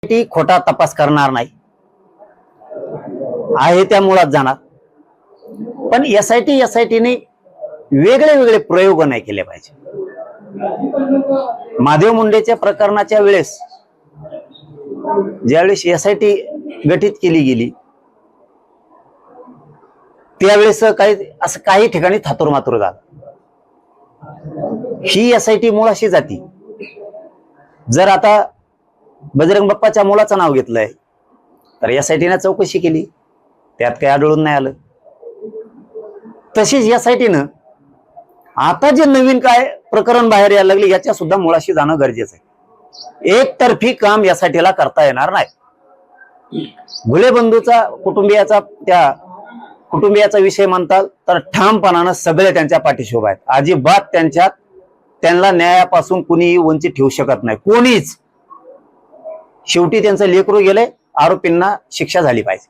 ती खोटा तपास करणार नाही आहे त्या मुळात जाणार. पण एसआयटीने वेगळे वेगळे प्रयोग नाही केले पाहिजे. महादेव मुंडेच्या प्रकरणाच्या वेळेस ज्यावेळेस एसआयटी गठीत केली गेली त्यावेळेस काही ठिकाणी थातुरमातुर झालं. ही एसआयटी मुळाशी जाती. जर आता बजरंग बाप्पाच्या मुलाचं नाव घेतलंय तर एसआयटीने चौकशी केली, त्यात काही आढळून नाही आलं. तशीच एसआयटीनं आता जे नवीन काय प्रकरण बाहेर यायला लागले याच्या सुद्धा मुळाशी जाणं गरजेचं आहे. एकतर्फी काम एसआयटीला करता येणार नाही. घुले बंधूचा कुटुंबियाचा विषय म्हणतात तर ठामपणानं सगळे त्यांच्या पाठीशी उभे आहेत. अजिबात त्यांना न्यायापासून कुणीही वंचित ठेवू शकत नाही, कोणीच. शेवटी त्यांचं लेकरू गेले, आरोपींना शिक्षा झाली पाहिजे.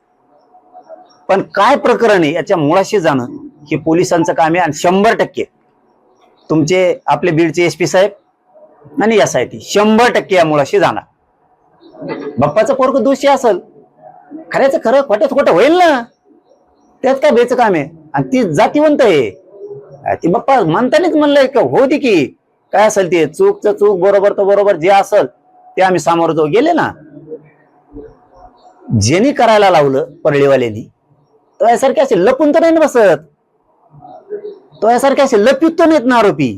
पण काय प्रकरण आहे याच्या मुळाशी जाणं हे पोलिसांचं काम आहे. आणि 100% तुमचे आपले बीडचे एसपी साहेब आणि एसआयटी 100% या मुळाशी जाणार. बाप्पाचं पोरग दोषी असेल, खऱ्याचं खरं खोट्याच खोटं होईल ना, त्यात काय बेच काम आहे. आणि ती जातीवंत आहे, ती बाप्पा म्हणतानीच म्हणलंय की हो दे की काय असेल ते चूकचं चूक, बरोबर तर बरोबर, जे असेल ते आम्ही सामोरं जाऊ. गेले ना, ज्यांनी करायला लावलं परळीवाल्यांनी, तो यासारखे असे लपून तर नाही बसत, तो यासारखे असे लपित तर नाहीत ना आरोपी.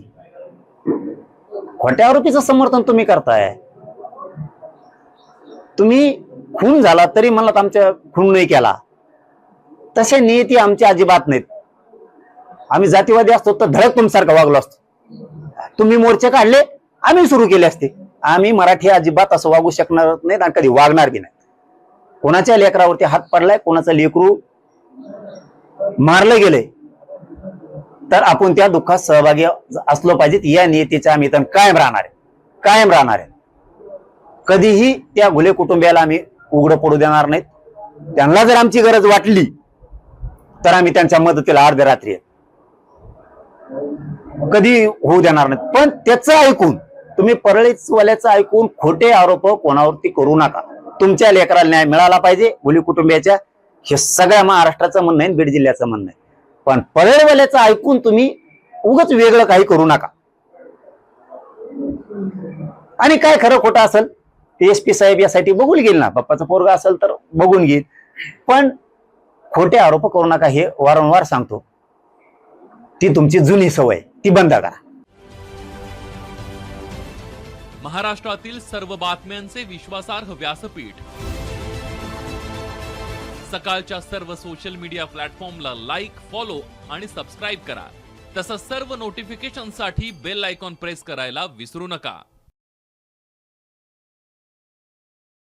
खोट्या आरोपीचं समर्थन तुम्ही करताय. तुम्ही खून झाला तरी म्हणलात आमच्या खून नाही केला, तसे नियती आमची अजिबात नाहीत. आम्ही जातीवादी असतो तर धडक तुमच्यासारखं वागलो असतो. तुम्ही मोर्चे काढले, आम्ही सुरू केले असते. आम्ही मराठी अजिबात असं वागू शकणार नाहीत आणि कधी वागणार बी नाही. कोणाच्या लेकरावरती हात पडलाय, कोणाचं लेकरू मारलं गेलंय तर आपण त्या दुःखात सहभागी असलो पाहिजेत. या नियतीच्या आम्ही तर कायम राहणार आहे. कधीही त्या घुले कुटुंबियाला आम्ही उघडं पडू देणार नाहीत. त्यांना जर आमची गरज वाटली तर आम्ही त्यांच्या मदतीला अर्ध्या रात्री कधी होऊ देणार नाहीत. पण त्याचं ऐकून, तुम्ही परळीवाल्याचं ऐकून खोटे आरोप कोणावरती करू नका. तुमच्या लेकराला न्याय मिळाला पाहिजे, घुले कुटुंबियाच्या, हे सगळ्या महाराष्ट्राचं म्हणणं आहे, बीड जिल्ह्याचं म्हणणं आहे. पण परळीवाल्याचं ऐकून तुम्ही उगाच वेगळं काही करू नका. आणि काय खरं खोटं असेल ते एसपी साहेब यासाठी बघून घेईल ना. बाप्पाचं पोरगा असेल तर बघून घेईल. पण खोटे आरोप करू नका, हे वारंवार सांगतो. ती तुमची जुनी सवय, ती बंद करा. महाराष्ट्रातील सर्व बातम्यांचे विश्वासार्ह व्यासपीठ, सकाळच्या सर्व सोशल मीडिया प्लॅटफॉर्मला लाईक, फॉलो आणि सबस्क्राईब करा. तसंच सर्व नोटिफिकेशनसाठी बेल आयकॉन प्रेस करायला विसरू नका.